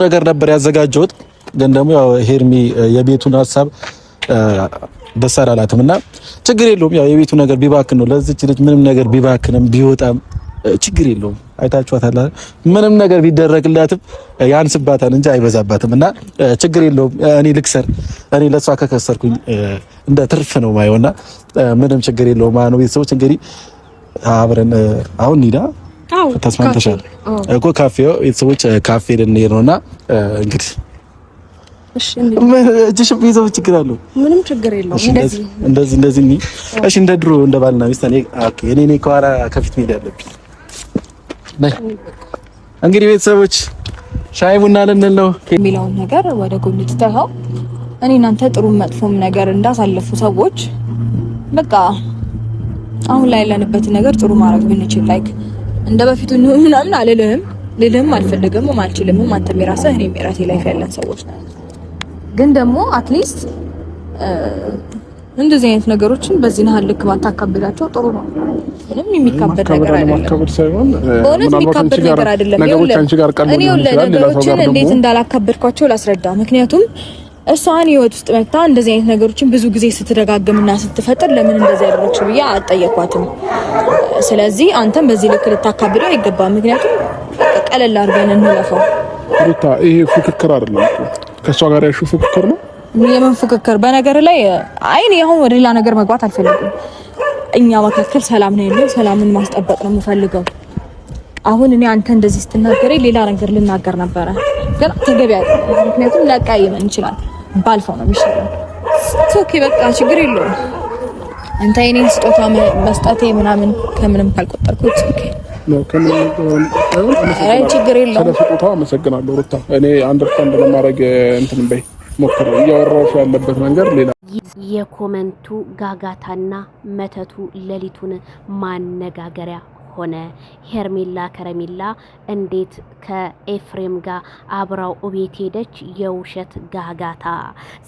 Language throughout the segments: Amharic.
ነገር ነበር ያዘጋጀሁት ግን ደግሞ ያው ሄርሚ የቤቱን ሐሳብ ደስ አላላትምና ችግር የለውም። ያው የቤቱ ነገር ቢባክን ነው ለዚች ልጅ ምንም ነገር ቢባክንም ቢወጣም ችግር የለውም። አይታችኋታል ምንም ነገር ቢደረግላትም ያንስባታል እንጂ አይበዛባትም እና ችግር የለውም። እኔ ልክሰር እኔ ለሷ ከከሰርኩኝ እንደ ትርፍ ነው ማየውና ምንም ችግር የለውም። ማነው ቤተሰቦች እንግዲህ አብረን አሁን ኒዳ ተስማምተሻል እኮ ካፌው ቤተሰቦች ካፌ ልንሄድ ነውና እንግዲህ እሺ እጅሽ ቢይዘው ችግር አለው? ምንም ችግር የለውም። እንደዚህ እሺ እንደ ድሮ እንደ ባልና ሚስት እኔ ከኋላ ከፊት መሄድ ያለብኝ ነይ። እንግዲህ ቤተሰቦች ሻይ ቡና ልንል ነው የሚለውን ነገር ወደ ጎን ትተኸው እኔ እናንተ ጥሩ መጥፎም ነገር እንዳሳለፉ ሰዎች በቃ አሁን ላይ ያለንበት ነገር ጥሩ ማድረግ ብንችል ላይክ እንደ በፊቱ ነው ምናምን ልልህም አልፈልግም አልችልም። አንተም የራስህ እኔም የራሴ ላይፍ ያለን ሰዎች ነን። ግን ደግሞ አትሊስት እንደዚህ አይነት ነገሮችን በዚህ ነው ልክ ባታካብዳቸው ጥሩ ነው። ምንም የሚካበድ ነገር አይደለም። በእውነት የሚካበድ ነገር አይደለም። ነገሮች አንቺ ጋር ቀልብ ነው ይችላል። ነገሮችን እንዴት እንዳላካበድኳቸው ላስረዳ። ምክንያቱም እሷን ህይወት ውስጥ መጣ እንደዚህ አይነት ነገሮችን ብዙ ጊዜ ስትደጋግምና ስትፈጥር ለምን እንደዚህ ያደረግሽ ብዬ አልጠየኳትም። ስለዚህ አንተም በዚህ ልክ ልታካብደው አይገባም። ምክንያቱም ቀለል አድርገን እንለፈው። ሩታ ይሄ ፍክክር አይደለም እኮ ከሷ ጋር ያሹ ፍክክር ነው። የምን ፍክክር? በነገር ላይ አይኔ አሁን ወደ ሌላ ነገር መግባት አልፈልግም። እኛ መካከል ሰላም ነው ያለው። ሰላምን ማስጠበቅ ነው የምፈልገው። አሁን እኔ አንተ እንደዚህ ስትናገረኝ ሌላ ነገር ልናገር ነበረ ግን ተገቢ አይደለም። ምክንያቱም ላቃየመን ይችላል። ባልፈው ነው የሚሻለው። ኦኬ በቃ ችግር የለውም። አንተ የኔን ስጦታ መስጠቴ ምናምን ከምንም ካልቆጠርኩት ኦኬ ነው ከምንም ችግር የለውም። ስለ ስጦታው አመሰግናለሁ ሩታ። እኔ አንደርስታንድ ለማድረግ እንትን በይ ሞክረው። እያወራሁሽ ያለበት መንገድ ሌላ የኮመንቱ ጋጋታና መተቱ ሌሊቱን ማነጋገሪያ ሆነ። ሄርሜላ ከረሜላ እንዴት ከኤፍሬም ጋር አብራው ቤት ሄደች? የውሸት ጋጋታ።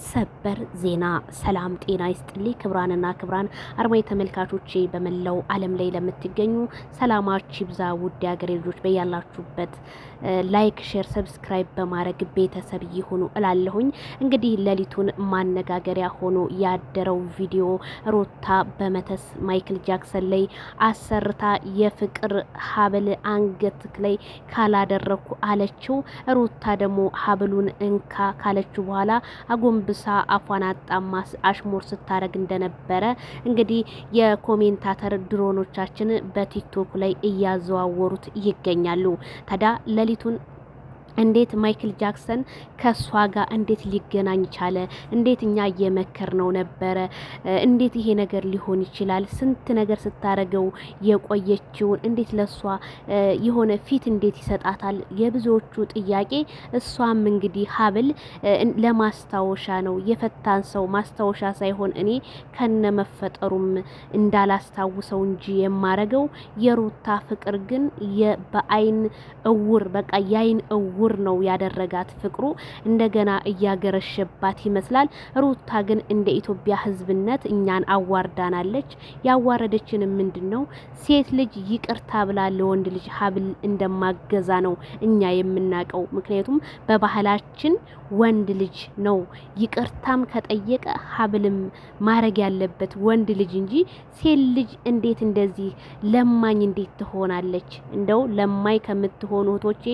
ሰበር ዜና። ሰላም ጤና ይስጥልኝ ክብራንና ክብራን አርማይ ተመልካቾቼ በመላው ዓለም ላይ ለምትገኙ ሰላማችሁ ይብዛ። ውድ ሀገሬ ልጆች በያላችሁበት ላይክ፣ ሼር፣ ሰብስክራይብ በማድረግ ቤተሰብ ይሁኑ እላለሁኝ። እንግዲህ ሌሊቱን ማነጋገሪያ ሆኖ ያደረው ቪዲዮ ሩታ በመተት ማይክል ጃክሰን ላይ አሰርታ የፍቅር ሀብል አንገትክ ላይ ካላደረኩ አለችው። ሩታ ደግሞ ሀብሉን እንካ ካለችው በኋላ አጎንብሳ አፏን አጣማ አሽሙር ስታረግ እንደነበረ እንግዲህ የኮሜንታተር ድሮኖቻችን በቲክቶክ ላይ እያዘዋወሩት ይገኛሉ። ታዲያ ሌሊቱን እንዴት ማይክል ጃክሰን ከሷ ጋር እንዴት ሊገናኝ ቻለ? እንዴት እኛ እየመከር ነው ነበረ? እንዴት ይሄ ነገር ሊሆን ይችላል? ስንት ነገር ስታረገው የቆየችውን እንዴት ለሷ የሆነ ፊት እንዴት ይሰጣታል? የብዙዎቹ ጥያቄ። እሷም እንግዲህ ሀብል ለማስታወሻ ነው የፈታን ሰው ማስታወሻ ሳይሆን እኔ ከነ መፈጠሩም እንዳላስታውሰው እንጂ የማረገው የሩታ ፍቅር ግን በአይን እውር በቃ ያይን እውር ነው ያደረጋት። ፍቅሩ እንደገና እያገረሸባት ይመስላል። ሩታ ግን እንደ ኢትዮጵያ ሕዝብነት እኛን አዋርዳናለች። ያዋረደችን ምንድነው? ሴት ልጅ ይቅርታ ብላ ለወንድ ልጅ ሀብል እንደማገዛ ነው እኛ የምናቀው። ምክንያቱም በባህላችን ወንድ ልጅ ነው ይቅርታም ከጠየቀ ሀብልም ማረግ ያለበት ወንድ ልጅ እንጂ ሴት ልጅ እንዴት እንደዚህ ለማኝ እንዴት ትሆናለች? እንደው ለማኝ ከምትሆኑ እህቶቼ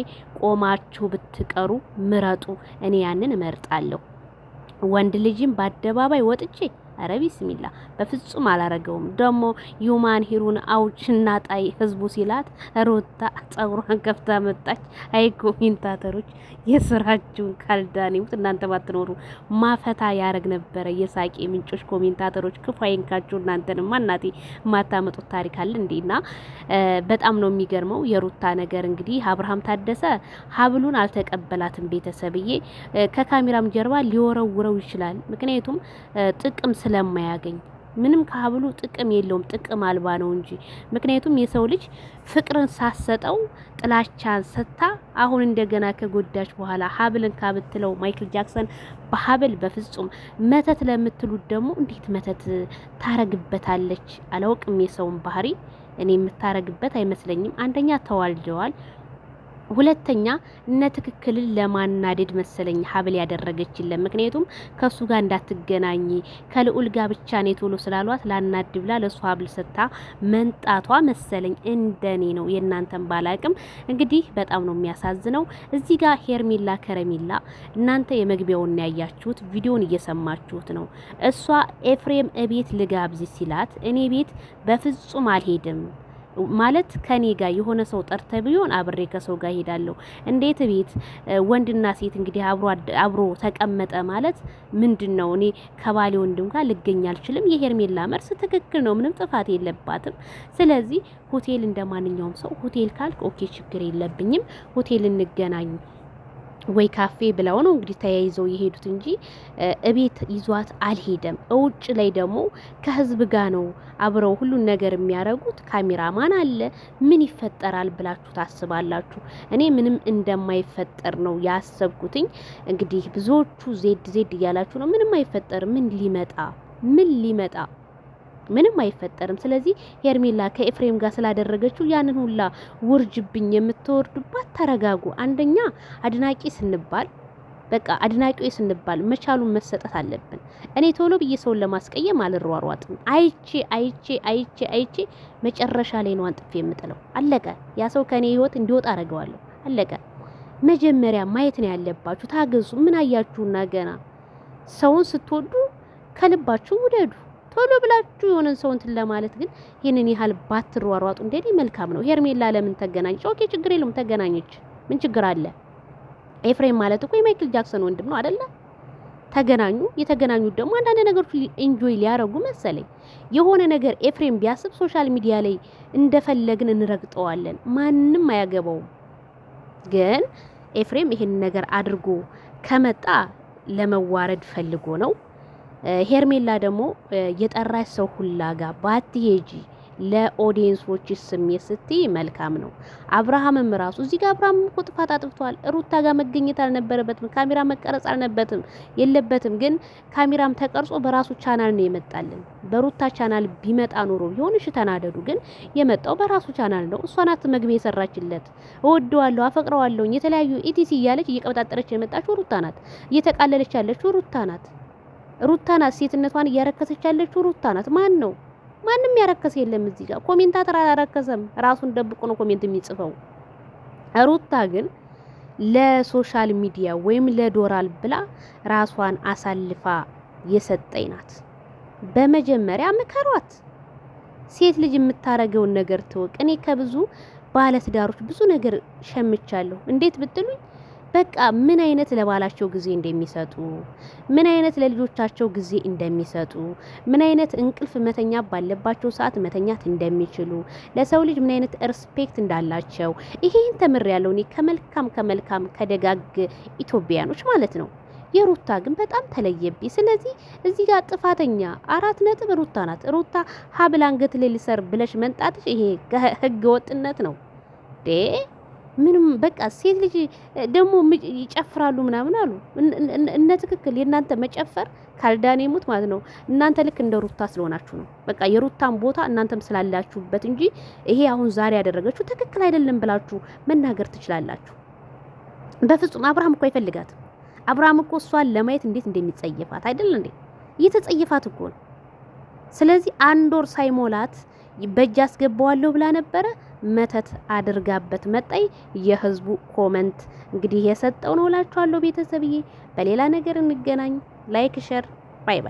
ቆማችሁ ብትቀሩ ምረጡ። እኔ ያንን እመርጣለሁ። ወንድ ልጅም በአደባባይ ወጥቼ አረ ቢስሚላ በፍጹም አላረገውም። ደሞ ዩማን ሂሩን አውጭና ጣይ ህዝቡ ሲላት ሩታ ጸጉሯን ከፍታ መጣች። አይ ኮሜንታተሮች የስራችሁን ካልዳኔሙት እናንተ ባትኖሩ ማፈታ ያረግ ነበረ። የሳቂ ምንጮች ኮሜንታተሮች ክፉ አይንካችሁ። እናንተንም እናቴ ማታመጡት ታሪክ አለ እንዴና በጣም ነው የሚገርመው የሩታ ነገር። እንግዲህ አብርሃም ታደሰ ሀብሉን አልተቀበላትም። ቤተሰብዬ ከካሜራም ጀርባ ሊወረውረው ይችላል። ምክንያቱም ጥቅም ስለማያገኝ ምንም ከሀብሉ ጥቅም የለውም። ጥቅም አልባ ነው እንጂ ምክንያቱም የሰው ልጅ ፍቅርን ሳሰጠው ጥላቻን ሰታ አሁን እንደገና ከጎዳች በኋላ ሀብልን ካብትለው ማይክል ጃክሰን በሀብል በፍጹም መተት ለምትሉት ደግሞ እንዴት መተት ታረግበታለች? አላውቅም የሰውን ባህሪ እኔ የምታረግበት አይመስለኝም። አንደኛ ተዋልደዋል ሁለተኛ እነ ትክክልን ለማናደድ መሰለኝ ሀብል ያደረገችልን። ምክንያቱም ከሱ ጋር እንዳትገናኝ ከልዑል ጋር ብቻ ነው ቶሎ ስላሏት ላናድ ብላ ለሱ ሀብል ሰታ መንጣቷ መሰለኝ። እንደኔ ነው፣ የእናንተን ባላቅም። እንግዲህ በጣም ነው የሚያሳዝነው። እዚህ ጋር ሄርሜላ ከረሜላ እናንተ የመግቢያውን ያያችሁት ቪዲዮን እየሰማችሁት ነው። እሷ ኤፍሬም እቤት ልጋብዝ ሲላት እኔ ቤት በፍጹም አልሄድም ማለት ከኔ ጋር የሆነ ሰው ጠርተ ቢሆን አብሬ ከሰው ጋር ሄዳለሁ። እንዴት ቤት ወንድና ሴት እንግዲህ አብሮ ተቀመጠ ማለት ምንድነው? እኔ ከባሌ ወንድም ጋር ልገኝ አልችልም። የሄርሜላ መልስ ትክክል ነው፣ ምንም ጥፋት የለባትም። ስለዚህ ሆቴል እንደማንኛውም ሰው ሆቴል ካልክ ኦኬ ችግር የለብኝም፣ ሆቴል እንገናኝ ወይ ካፌ ብለው ነው እንግዲህ ተያይዘው የሄዱት እንጂ እቤት ይዟት አልሄደም። እውጭ ላይ ደግሞ ከህዝብ ጋር ነው አብረው ሁሉን ነገር የሚያረጉት። ካሜራማን አለ። ምን ይፈጠራል ብላችሁ ታስባላችሁ? እኔ ምንም እንደማይፈጠር ነው ያሰብኩትኝ። እንግዲህ ብዙዎቹ ዜድ እያላችሁ ነው። ምንም አይፈጠርም። ምን ሊመጣ ምንም አይፈጠርም። ስለዚህ ሄርሜላ ከኤፍሬም ጋር ስላደረገችው ያንን ሁላ ውርጅብኝ የምትወርዱባት ተረጋጉ። አንደኛ አድናቂ ስንባል አድናቂው ስንባል መቻሉን መሰጠት አለብን። እኔ ቶሎ ብዬ ሰውን ለማስቀየም አልሯሯጥም። አይቼ መጨረሻ ላይ ነው አንጥፌ የምጥለው። አለቀ። ያ ሰው ከኔ ህይወት እንዲወጣ አደርገዋለሁ። አለቀ። መጀመሪያ ማየት ነው ያለባችሁ። ታገዙ። ምን አያችሁና ገና ሰውን ስትወዱ ከልባችሁ ውደዱ። ቶሎ ብላችሁ የሆነን ሰው እንትን ለማለት ግን ይሄንን ያህል ባትሯሯጡ እንደኔ መልካም ነው። ሄርሜላ ለምን ተገናኘች? ኦኬ ችግር የለውም ተገናኘች። ምን ችግር አለ? ኤፍሬም ማለት እኮ የማይክል ጃክሰን ወንድም ነው አይደለ? ተገናኙ። የተገናኙት ደግሞ አንዳንድ ነገሮች ኢንጆይ ሊያረጉ መሰለኝ። የሆነ ነገር ኤፍሬም ቢያስብ ሶሻል ሚዲያ ላይ እንደፈለግን እንረግጠዋለን። ማንም አያገባውም። ግን ኤፍሬም ይሄን ነገር አድርጎ ከመጣ ለመዋረድ ፈልጎ ነው። ሄርሜላ ደግሞ የጠራሽ ሰው ሁላ ጋር ባትሄጂ ለኦዲየንሶች ስሜት ስትይ መልካም ነው። አብርሃምም ራሱ እዚህ ጋር አብርሃም እኮ ጥፋት አጥፍቷል። ሩታ ጋር መገኘት አልነበረበትም። ካሜራ መቀረጽ የለበትም። ግን ካሜራም ተቀርጾ በራሱ ቻናል ነው የመጣልን። በሩታ ቻናል ቢመጣ ኖሮ ቢሆን እሺ ተናደዱ። ግን የመጣው በራሱ ቻናል ነው። እሷ ናት መግቢያ የሰራችለት። እወደዋለሁ፣ አፈቅረዋለሁ የተለያዩ ኢቲሲ እያለች እየቀበጣጠረች የመጣችው ሩታ ናት። እየተቃለለች ያለችው ሩታ ናት። ሴትነቷን እያረከሰች ያለችው ሩታ ናት። ማንም ያረከሰ የለም። እዚህ ጋር ኮሜንታተር አላረከሰም። ራሱን ደብቆ ነው ኮሜንት የሚጽፈው። ሩታ ግን ለሶሻል ሚዲያ ወይም ለዶራል ብላ ራሷን አሳልፋ የሰጠኝ ናት። በመጀመሪያ ምከሯት። ሴት ልጅ የምታረገውን ነገር ትወቅ። እኔ ከብዙ ባለትዳሮች ብዙ ነገር ሸምቻለሁ። እንዴት ብትሉኝ በቃ ምን አይነት ለባላቸው ጊዜ እንደሚሰጡ፣ ምን አይነት ለልጆቻቸው ጊዜ እንደሚሰጡ፣ ምን አይነት እንቅልፍ መተኛ ባለባቸው ሰዓት መተኛት እንደሚችሉ፣ ለሰው ልጅ ምን አይነት ሪስፔክት እንዳላቸው ይሄን ተምሬያለሁ እኔ ከመልካም ከደጋግ ኢትዮጵያኖች ማለት ነው። የሩታ ግን በጣም ተለየብኝ። ስለዚህ እዚህ ጋር ጥፋተኛ 4 ነጥብ ሩታ ናት። ሩታ ሀብል አንገት ላይ ልሰር ብለሽ መንጣትሽ ይሄ ህገ ወጥነት ነው። ምንም በቃ ሴት ልጅ ደግሞ ይጨፍራሉ ምናምን አሉ። እነ ትክክል የእናንተ መጨፈር ካልዳኔ ሙት ማለት ነው። እናንተ ልክ እንደ ሩታ ስለሆናችሁ ነው። በቃ የሩታን ቦታ እናንተም ስላላችሁበት እንጂ ይሄ አሁን ዛሬ ያደረገችው ትክክል አይደለም ብላችሁ መናገር ትችላላችሁ። በፍጹም አብርሃም እኮ አይፈልጋት። አብርሃም እኮ እሷን ለማየት እንዴት እንደሚጸየፋት አይደል እንዴ? እየተጸየፋት እኮ ነው። ስለዚህ 1 ወር ሳይሞላት በእጅ አስገባዋለሁ ብላ ነበረ። መተት አድርጋበት መጣይ። የህዝቡ ኮመንት እንግዲህ የሰጠው ነው እላችኋለሁ። ቤተሰብዬ በሌላ ነገር እንገናኝ። ላይክ ሼር ባይ ባይ።